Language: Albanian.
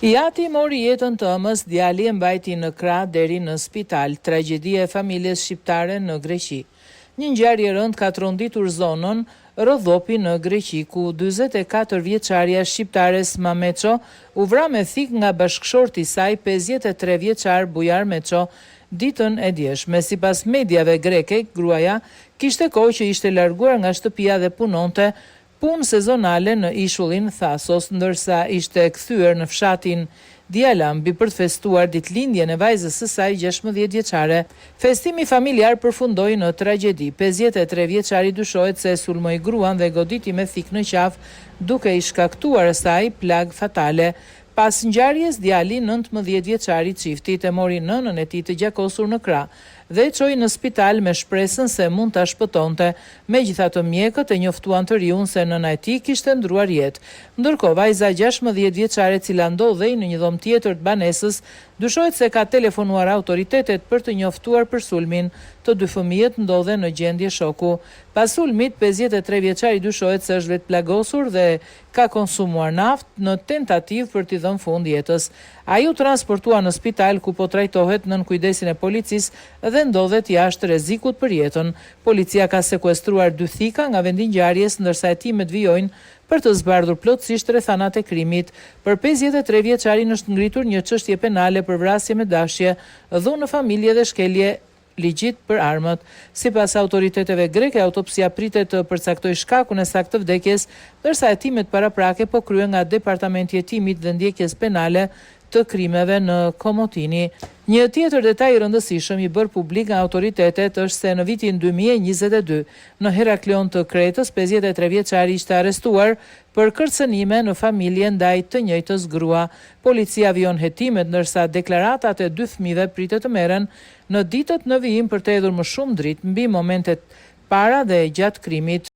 Jati mori jetën të ëmës, djali e mbajti në krah deri në spital. Tragjedia e familjes shqiptare në Greqi. Një ngjarje e rëndë ka tronditur zonën Rodhopi në Greqi, ku 44 vjeçaria shqiptares Mameço u vra me thik nga bashkëshorti i saj 53 vjeçar Bujar Meço ditën e djeshme. Sipas mediave greke, gruaja kishte kohë që ishte larguar nga shtëpia dhe punonte punë sezonale në ishullin Thasos, ndërsa ishte kthyer në fshatin Djalambi për të festuar ditëlindjen e vajzës së saj 16 vjeçare. Festimi familjar përfundoi në tragjedi. 53 vjeçari dyshohet se sulmoi gruan dhe goditi me thik në qafë, duke i shkaktuar asaj plag fatale. Pas ngjarjes, djali 19 vjeçari çiftit e mori nënën e tij të gjakosur në krah dhe e çoi në spital me shpresën se mund ta shpëtonte. Megjithatë, mjekët e njoftuan të riun se nëna e tij kishte ndruar jetë. Ndërkohë, vajza 16 vjeçare, e cila ndodhej në një dhomë tjetër të banesës, dyshohet se ka telefonuar autoritetet për të njoftuar për sulmin. Të dy fëmijët ndodhen në gjendje shoku. Pas sulmit, 53 vjeçari dyshohet se është vetë plagosur dhe ka konsumuar naftë në tentativë për t'i dhënë fund jetës. Ai u transportua në spital ku po trajtohet nën kujdesin e policisë dhe ndodhet jashtë rrezikut për jetën. Policia ka sekuestruar 2 thika nga vendi i ngjarjes, ndërsa hetimet vijojnë për të zbardhur plotësisht rrethanat e krimit. Për 53 vjeçarin është ngritur një çështje penale për vrasje me dashje, dhunë në familje dhe shkelje ligjit për armët. Sipas autoriteteve greke, autopsia pritet të përcaktojë shkakun e saktë të vdekjes, ndërsa hetimet paraprake po kryen nga Departamenti i Hetimit dhe Ndjekjes Penale të krimeve në Komotini. Një tjetër detaj i rëndësishëm i bërë publik nga autoritetet është se në vitin 2022, në Heraklion të Kretës, 53 vjeçari ishte arrestuar për kërcënime në familje ndaj të njëjtës grua. Policia vijon hetimet, ndërsa deklaratat e 2 fëmijëve pritet të merren në ditët në vijim për të hedhur më shumë dritë mbi momentet para dhe gjatë krimit.